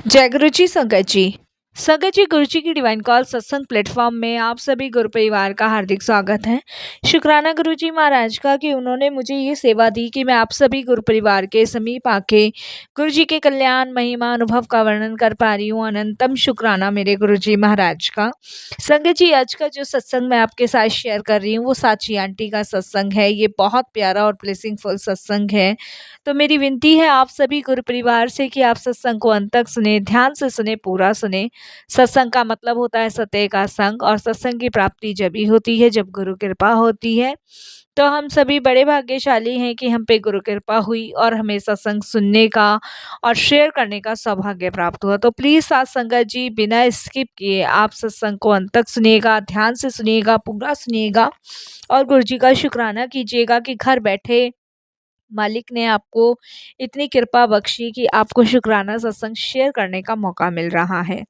जय गुरु जी संगत जी। संगत जी, गुरु जी की डिवाइन कॉल सत्संग प्लेटफॉर्म में आप सभी गुरु परिवार का हार्दिक स्वागत है। शुक्राना गुरु जी महाराज का कि उन्होंने मुझे ये सेवा दी कि मैं आप सभी गुरु परिवार के समीप आके गुरु जी के कल्याण महिमा अनुभव का वर्णन कर पा रही हूँ। अनंतम शुक्राना मेरे गुरु जी महाराज का। संगत जी, आज का जो सत्संग मैं आपके साथ शेयर कर रही हूँ वो साची आंटी का सत्संग है। ये बहुत प्यारा और ब्लेसिंगफुल सत्संग है। तो मेरी विनती है आप सभी गुरु परिवार से कि आप सत्संग को अंत तक सुने, ध्यान से सुने, पूरा सुने। सत्संग का मतलब होता है सत्य का संग, और सत्संग की प्राप्ति जब ही होती है जब गुरु कृपा होती है। तो हम सभी बड़े भाग्यशाली हैं कि हम पे गुरु कृपा हुई और हमें सत्संग सुनने का और शेयर करने का सौभाग्य प्राप्त हुआ। तो प्लीज साथ संगत जी, बिना स्किप किए आप सत्संग को अंत तक सुनिएगा, ध्यान से सुनिएगा, पूरा सुनिएगा और गुरु जी का शुक्राना कीजिएगा कि घर बैठे मालिक ने आपको इतनी कृपा बख्शी कि आपको शुक्राना सत्संग शेयर करने का मौका मिल रहा है।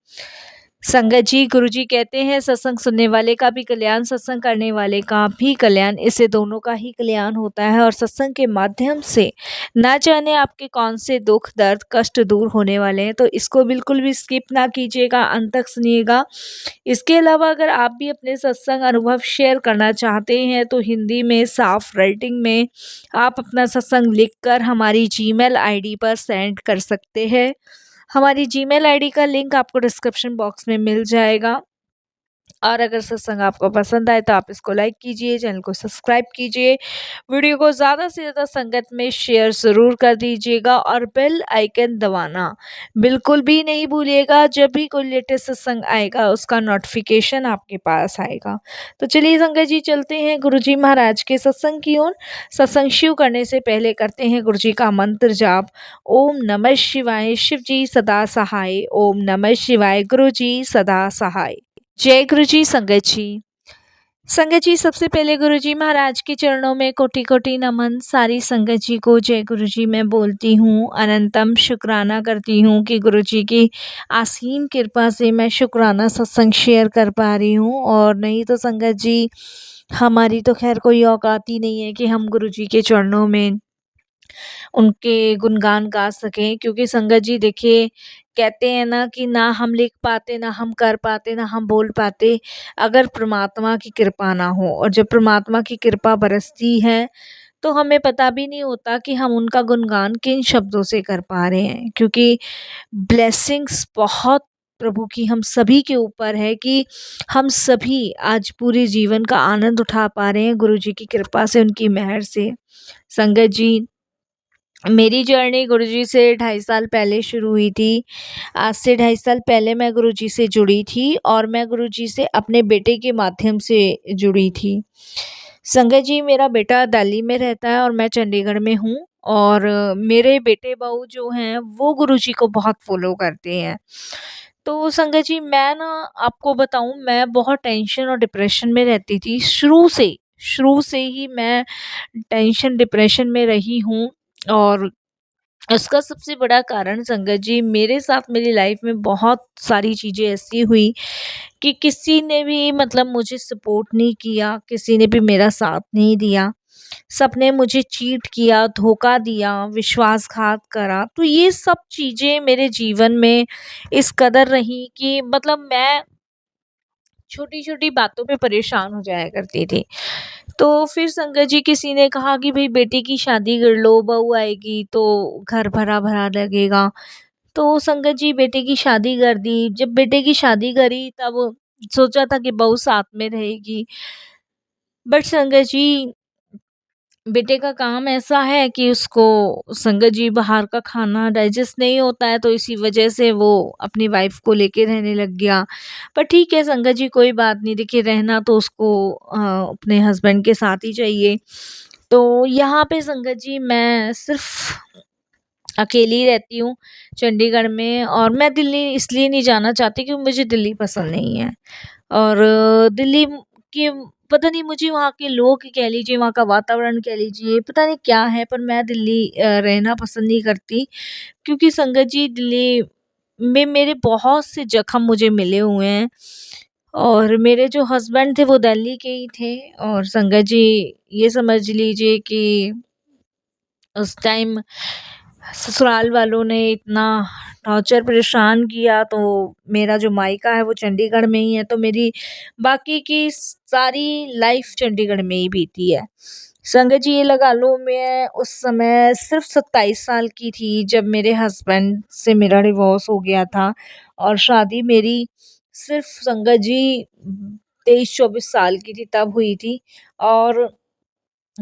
संगत जी, गुरुजी कहते हैं सत्संग सुनने वाले का भी कल्याण, सत्संग करने वाले का भी कल्याण, इससे दोनों का ही कल्याण होता है। और सत्संग के माध्यम से ना जाने आपके कौन से दुख दर्द कष्ट दूर होने वाले हैं। तो इसको बिल्कुल भी स्किप ना कीजिएगा, अंत तक सुनिएगा। इसके अलावा अगर आप भी अपने सत्संग अनुभव शेयर करना चाहते हैं तो हिंदी में साफ राइटिंग में आप अपना सत्संग लिखकर हमारी जीमेल आईडी पर सेंड कर सकते हैं। हमारी जीमेल आईडी का लिंक आपको डिस्क्रिप्शन बॉक्स में मिल जाएगा। और अगर सत्संग आपको पसंद आए तो आप इसको लाइक कीजिए, चैनल को सब्सक्राइब कीजिए, वीडियो को ज़्यादा से ज़्यादा संगत में शेयर ज़रूर कर दीजिएगा और बेल आइकन दबाना बिल्कुल भी नहीं भूलिएगा। जब भी कोई लेटेस्ट सत्संग आएगा उसका नोटिफिकेशन आपके पास आएगा। तो चलिए संगत जी, चलते हैं गुरु जी महाराज के सत्संग की ओर। सत्संग शुरू करने से पहले करते हैं गुरु जी का मंत्र जाप। ओम नमः शिवाय, शिव जी सदा सहाय। ओम नमः शिवाय, गुरु जी सदा सहाय। जय गुरु जी संगत जी। संगत जी, सबसे पहले गुरु जी महाराज के चरणों में कोटि कोटि नमन। सारी संगत जी को जय गुरु जी मैं बोलती हूँ। अनंतम शुक्राना करती हूँ कि गुरु जी की असीम कृपा से मैं शुक्राना सत्संग शेयर कर पा रही हूँ। और नहीं तो संगत जी, हमारी तो खैर कोई औकात ही नहीं है कि हम गुरु जी के चरणों में उनके गुणगान गा सकें। क्योंकि संगत जी देखिए, कहते हैं ना कि ना हम लिख पाते, ना हम कर पाते, ना हम बोल पाते अगर परमात्मा की कृपा ना हो। और जब परमात्मा की कृपा बरसती है तो हमें पता भी नहीं होता कि हम उनका गुणगान किन शब्दों से कर पा रहे हैं। क्योंकि ब्लेसिंग्स बहुत प्रभु की हम सभी के ऊपर है कि हम सभी आज पूरे जीवन का आनंद उठा पा रहे हैं गुरु जी की कृपा से, उनकी मेहर से। संगत जी, मेरी जर्नी गुरुजी से 2.5 साल पहले शुरू हुई थी। आज से 2.5 साल पहले मैं गुरुजी से जुड़ी थी और मैं गुरुजी से अपने बेटे के माध्यम से जुड़ी थी। संगत जी, मेरा बेटा दिल्ली में रहता है और मैं चंडीगढ़ में हूँ। और मेरे बेटे बहू जो हैं वो गुरुजी को बहुत फॉलो करते हैं। तो संगत जी, मैं ना आपको बताऊँ, मैं बहुत टेंशन और डिप्रेशन में रहती थी शुरू से ही मैं टेंशन डिप्रेशन में रही हूँ। और उसका सबसे बड़ा कारण संगत जी, मेरे साथ मेरी लाइफ में बहुत सारी चीज़ें ऐसी हुई कि किसी ने भी मतलब मुझे सपोर्ट नहीं किया, किसी ने भी मेरा साथ नहीं दिया। सबने मुझे चीट किया, धोखा दिया, विश्वासघात करा। तो ये सब चीज़ें मेरे जीवन में इस कदर रही कि मतलब मैं छोटी-छोटी बातों पे परेशान हो जाया करती थी। तो फिर संगत जी, किसी ने कहा कि भई बेटी की शादी कर लो, बहू आएगी तो घर भरा-भरा लगेगा। तो संगत जी, बेटे की शादी कर दी। जब बेटे की शादी करी तब सोचा था कि बहू साथ में रहेगी। बट संगत जी, बेटे का काम ऐसा है कि उसको संगत जी बाहर का खाना डाइजेस्ट नहीं होता है, तो इसी वजह से वो अपनी वाइफ को लेके रहने लग गया। पर ठीक है संगत जी, कोई बात नहीं। देखिए, रहना तो उसको अपने हस्बैंड के साथ ही चाहिए। तो यहाँ पे संगत जी, मैं सिर्फ अकेली रहती हूँ चंडीगढ़ में। और मैं दिल्ली इसलिए नहीं जाना चाहती क्योंकि मुझे दिल्ली पसंद नहीं है। और दिल्ली के पता नहीं, मुझे वहाँ के लोग कह लीजिए, वहाँ का वातावरण कह लीजिए, पता नहीं क्या है, पर मैं दिल्ली रहना पसंद नहीं करती। क्योंकि संगत जी, दिल्ली में मेरे बहुत से जख्म मुझे मिले हुए हैं। और मेरे जो हस्बैंड थे वो दिल्ली के ही थे। और संगत जी, ये समझ लीजिए कि उस टाइम ससुराल वालों ने इतना टॉर्चर परेशान किया। तो मेरा जो मायका है वो चंडीगढ़ में ही है, तो मेरी बाकी की सारी लाइफ चंडीगढ़ में ही बीती है। संगत जी, ये लगा लो मैं उस समय सिर्फ 27 साल की थी जब मेरे हस्बैंड से मेरा डिवोर्स हो गया था, और शादी मेरी सिर्फ संगत जी 23-24 साल की थी तब हुई थी। और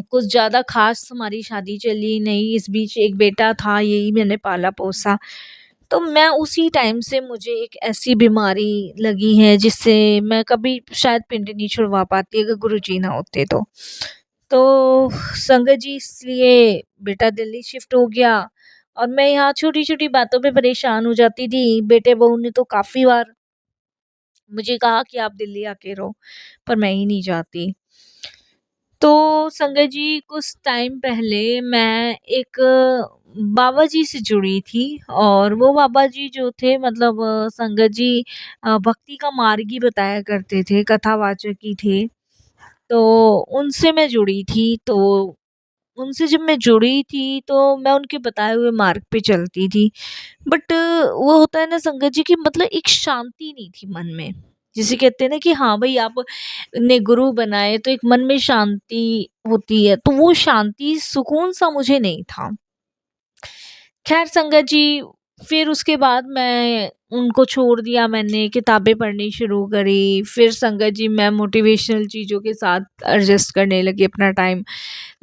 कुछ ज़्यादा ख़ास हमारी शादी चली नहीं, इस बीच एक बेटा था, यही मैंने पाला-पोसा। तो मैं उसी टाइम से मुझे एक ऐसी बीमारी लगी है जिससे मैं कभी शायद पिंड नहीं छुड़वा पाती अगर गुरुजी ना होते तो। तो संगत जी, इसलिए बेटा दिल्ली शिफ्ट हो गया और मैं यहाँ छोटी-छोटी बातों पे परेशान हो जाती थी। बेटे-बहू ने तो काफ़ी बार मुझे कहा कि आप दिल्ली आके रहो, पर मैं ही नहीं चाहती। तो संगत जी, कुछ टाइम पहले मैं एक बाबा जी से जुड़ी थी, और वो बाबा जी जो थे मतलब संगत जी भक्ति का मार्ग ही बताया करते थे, कथावाचक ही थे। तो उनसे मैं जुड़ी थी, तो उनसे जब मैं जुड़ी थी तो मैं उनके बताए हुए मार्ग पे चलती थी। बट वो होता है ना संगत जी कि मतलब एक शांति नहीं थी मन में। जिसे कहते हैं ना कि हाँ भाई, आप ने गुरु बनाए तो एक मन में शांति होती है, तो वो शांति सुकून सा मुझे नहीं था। खैर संगत जी, फिर उसके बाद मैं उनको छोड़ दिया, मैंने किताबें पढ़नी शुरू करी। फिर संगत जी, मैं मोटिवेशनल चीज़ों के साथ एडजस्ट करने लगी अपना टाइम।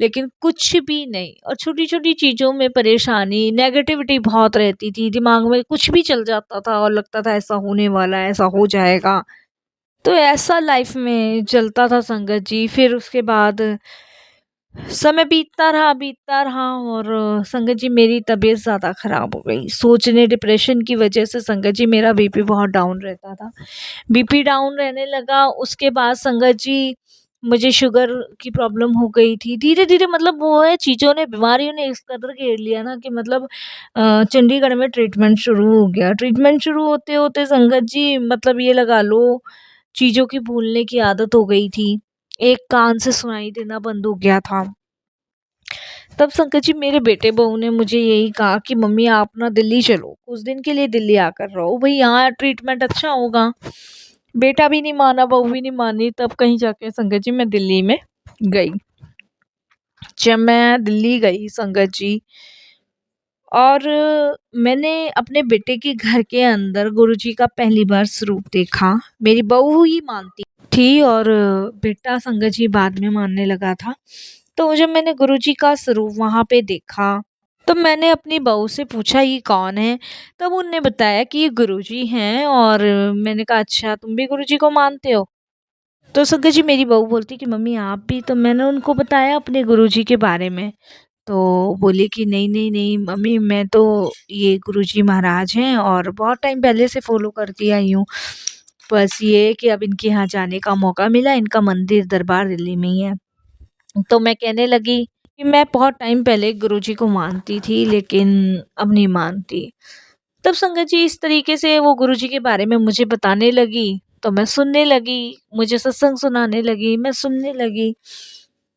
लेकिन कुछ भी नहीं, और छोटी-छोटी चीज़ों में परेशानी, नेगेटिविटी बहुत रहती थी। दिमाग में कुछ भी चल जाता था और लगता था ऐसा होने वाला है, ऐसा हो जाएगा। तो ऐसा लाइफ में चलता था संगत जी। फिर उसके बाद समय बीतता रहा, और संगत जी मेरी तबीयत ज़्यादा ख़राब हो गई। सोचने डिप्रेशन की वजह से संगत जी मेरा बीपी बहुत डाउन रहता था। बीपी डाउन रहने लगा, उसके बाद संगत जी मुझे शुगर की प्रॉब्लम हो गई थी। धीरे-धीरे मतलब वो है, चीज़ों ने, बीमारियों ने इस कदर घेर लिया ना कि मतलब चंडीगढ़ में ट्रीटमेंट शुरू हो गया। ट्रीटमेंट शुरू होते-होते संगत जी मतलब ये लगा लो, चीज़ों की भूलने की आदत हो गई थी। एक कान से सुनाई देना बंद हो गया था। तब संकट जी, मेरे बेटे बहू ने मुझे यही कहा कि मम्मी आप ना दिल्ली चलो, कुछ दिन के लिए दिल्ली आकर रहो, भाई यहाँ ट्रीटमेंट अच्छा होगा। बेटा भी नहीं माना, बहू भी नहीं मानी, तब कहीं जाके संगत जी मैं दिल्ली में गई। जब मैं दिल्ली गई संगत जी, और मैंने अपने बेटे के घर के अंदर गुरुजी का पहली बार स्वरूप देखा। मेरी बहू ही मानती थी, और बेटा संगत जी बाद में मानने लगा था। तो जब मैंने गुरुजी का स्वरूप वहाँ पे देखा, तो मैंने अपनी बहू से पूछा ये कौन है? तब उनने बताया कि ये गुरुजी हैं, और मैंने कहा अच्छा, तुम भी गुरुजी को मानते हो? तो संगत जी मेरी बहू बोलती कि मम्मी आप भी। तो मैंने उनको बताया अपने गुरुजी के बारे में। तो बोली कि नहीं, नहीं, नहीं मम्मी, मैं तो ये गुरुजी महाराज हैं और बहुत टाइम पहले से फ़ॉलो करती आई हूँ। बस ये है कि अब इनके यहाँ जाने का मौका मिला, इनका मंदिर दरबार दिल्ली में ही है। तो मैं कहने लगी कि मैं बहुत टाइम पहले गुरुजी को मानती थी, लेकिन अब नहीं मानती। तब संगत जी इस तरीके से वो गुरुजी के बारे में मुझे बताने लगी, तो मैं सुनने लगी, मुझे सत्संग सुनाने लगी, मैं सुनने लगी।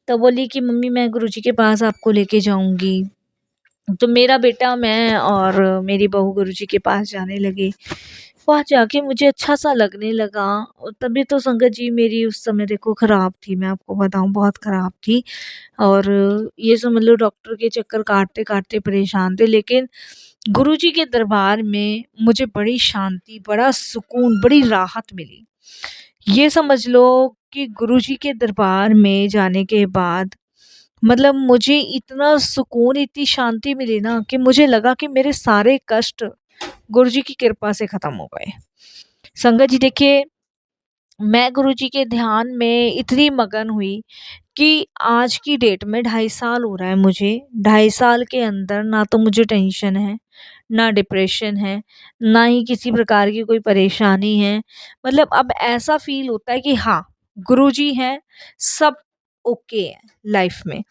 तो बोली कि मम्मी मैं गुरुजी के पास आपको लेके जाऊँगी। तो मेरा बेटा, मैं और मेरी बहू गुरुजी के पास जाने लगे। वहाँ जाके मुझे अच्छा-सा लगने लगा, और तबीयत तो संगत जी मेरी उस समय देखो ख़राब थी, मैं आपको बताऊँ बहुत ख़राब थी। और ये समझ लो डॉक्टर के चक्कर काटते-काटते परेशान थे। लेकिन गुरुजी के दरबार में मुझे बड़ी शांति, बड़ा सुकून, बड़ी राहत मिली। ये समझ लो कि गुरुजी के दरबार में जाने के बाद मतलब मुझे इतना सुकून, इतनी शांति मिली ना कि मुझे लगा कि मेरे सारे कष्ट गुरुजी की कृपा से ख़त्म हो गए। संगत जी देखिए, मैं गुरुजी के ध्यान में इतनी मगन हुई कि आज की डेट में 2.5 साल हो रहा है मुझे। 2.5 साल के अंदर ना तो मुझे टेंशन है, ना डिप्रेशन है, ना ही किसी प्रकार की कोई परेशानी है। मतलब अब ऐसा फ़ील होता है कि हाँ, गुरुजी हैं, सब ओके है लाइफ़ में।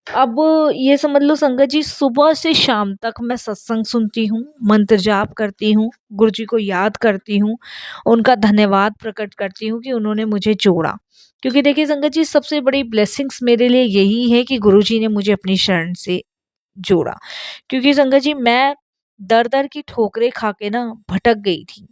अब ये समझ लो संगत जी, सुबह से शाम तक मैं सत्संग सुनती हूँ, मंत्र जाप करती हूँ, गुरुजी को याद करती हूँ, उनका धन्यवाद प्रकट करती हूँ कि उन्होंने मुझे जोड़ा। क्योंकि देखिए संगत जी, सबसे बड़ी ब्लेसिंग्स मेरे लिए यही है कि गुरुजी ने मुझे अपनी शरण से जोड़ा। क्योंकि संगत जी मैं दर-दर की ठोकरें खा के ना भटक गई थी।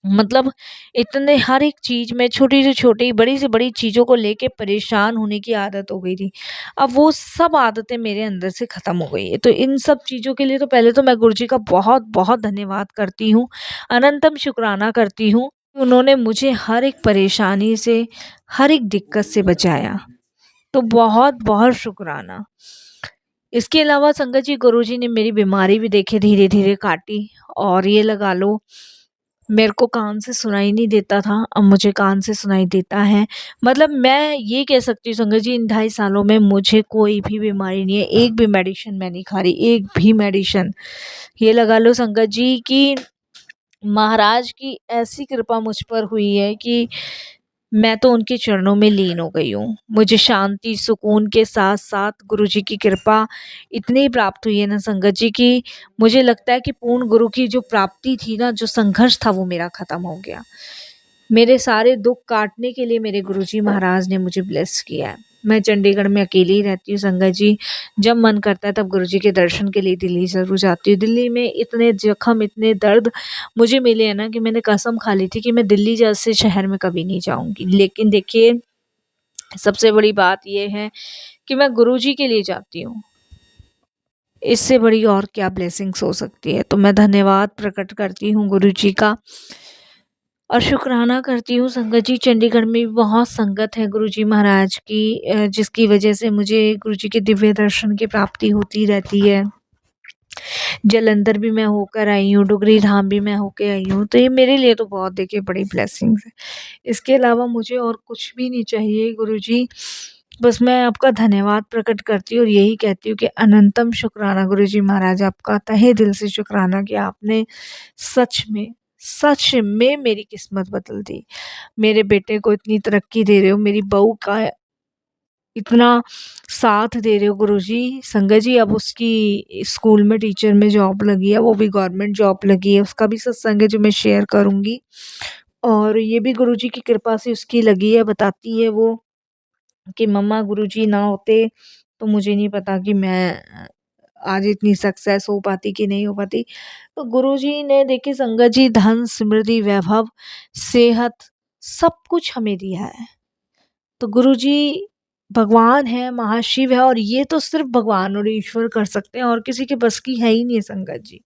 मतलब इतने हर एक चीज़ में छोटी से छोटी, बड़ी से बड़ी चीज़ों को लेके परेशान होने की आदत हो गई थी। अब वो सब आदतें मेरे अंदर से ख़त्म हो गई है। तो इन सब चीज़ों के लिए तो पहले तो मैं गुरुजी का बहुत-बहुत धन्यवाद करती हूँ। अनंतम शुक्राना करती हूँ, उन्होंने मुझे हर एक परेशानी से, हर एक दिक्कत से बचाया। तो बहुत-बहुत शुक्राना। इसके अलावा संगत जी, गुरुजी ने मेरी बीमारी भी देखिए धीरे-धीरे काटी, और ये लगा लो मेरे को कान से सुनाई नहीं देता था, अब मुझे कान से सुनाई देता है। मतलब मैं ये कह सकती हूँ संगत जी, इन 2.5 सालों में मुझे कोई भी बीमारी नहीं है, एक भी मेडिसिन मैं नहीं खा रही, एक भी मेडिसिन। ये लगा लो संगत जी कि महाराज की ऐसी कृपा मुझ पर हुई है कि मैं तो उनके चरणों में लीन हो गई हूँ। मुझे शांति, सुकून के साथ-साथ गुरुजी की कृपा इतनी प्राप्त हुई है ना संगत जी, कि मुझे लगता है कि पूर्ण गुरु की जो प्राप्ति थी ना, जो संघर्ष था वो मेरा खत्म हो गया। मेरे सारे दुःख काटने के लिए मेरे गुरुजी महाराज ने मुझे ब्लेस किया है। मैं चंडीगढ़ में अकेली ही रहती हूँ संगत जी। जब मन करता है तब गुरुजी के दर्शन के लिए दिल्ली ज़रूर जाती हूँ। दिल्ली में इतने जख्म, इतने दर्द मुझे मिले हैं ना कि मैंने कसम खा ली थी कि मैं दिल्ली जैसे शहर में कभी नहीं जाऊँगी। लेकिन देखिए, सबसे बड़ी बात ये है कि मैं गुरुजी के लिए जाती हूँ। इससे बड़ी और क्या ब्लेसिंग्स हो सकती है। तो मैं धन्यवाद प्रकट करती हूँ गुरुजी का, और शुक्राना करती हूँ संगत जी। चंडीगढ़ में भी बहुत संगत है गुरुजी महाराज की, जिसकी वजह से मुझे गुरुजी के दिव्य दर्शन की प्राप्ति होती रहती है। जालंधर भी मैं होकर आई हूँ, डुगरी धाम भी मैं होके आई हूँ। तो ये मेरे लिए तो बहुत देखिए बड़ी ब्लेसिंग्स है। इसके अलावा मुझे और कुछ भी नहीं चाहिए गुरुजी। बस मैं आपका धन्यवाद प्रकट करती हूँ और यही कहती हूँ कि अनंतम शुक्राना गुरुजी महाराज, आपका तहे दिल से शुक्राना कि आपने सच में मेरी किस्मत बदल दी। मेरे बेटे को इतनी तरक्की दे रहे हो, मेरी बहू का इतना साथ दे रहे हो गुरुजी। संगत जी, अब उसकी स्कूल में टीचर में जॉब लगी है, वो भी गवर्नमेंट जॉब लगी है। उसका भी सत्संग है जो मैं शेयर करूँगी, और ये भी गुरुजी की कृपा से उसकी लगी है। बताती है वो कि मम्मा, गुरुजी ना होते तो मुझे नहीं पता कि मैं आज इतनी सक्सेस हो पाती कि नहीं हो पाती। तो गुरुजी ने देखिए संगत जी धन, समृद्धि, वैभव, सेहत सब कुछ हमें दिया है। तो गुरुजी भगवान है, महाशिव है, और ये तो सिर्फ़ भगवान और ईश्वर कर सकते हैं, और किसी के बस की है ही नहीं संगत जी।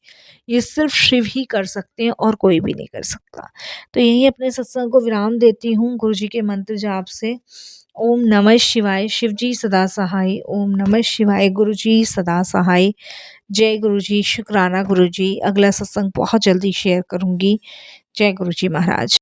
ये सिर्फ़ शिव ही कर सकते हैं और कोई भी नहीं कर सकता। तो यहीं अपने सत्संग को विराम देती हूँ गुरुजी के मंत्र जाप से। ओम नमः शिवाय, शिव जी सदा सहाय। ओम नमः शिवाय, गुरुजी सदा सहाय। जय गुरुजी, शुक्राना गुरुजी। अगला सत्संग बहुत जल्दी शेयर करूँगी। जय गुरुजी महाराज।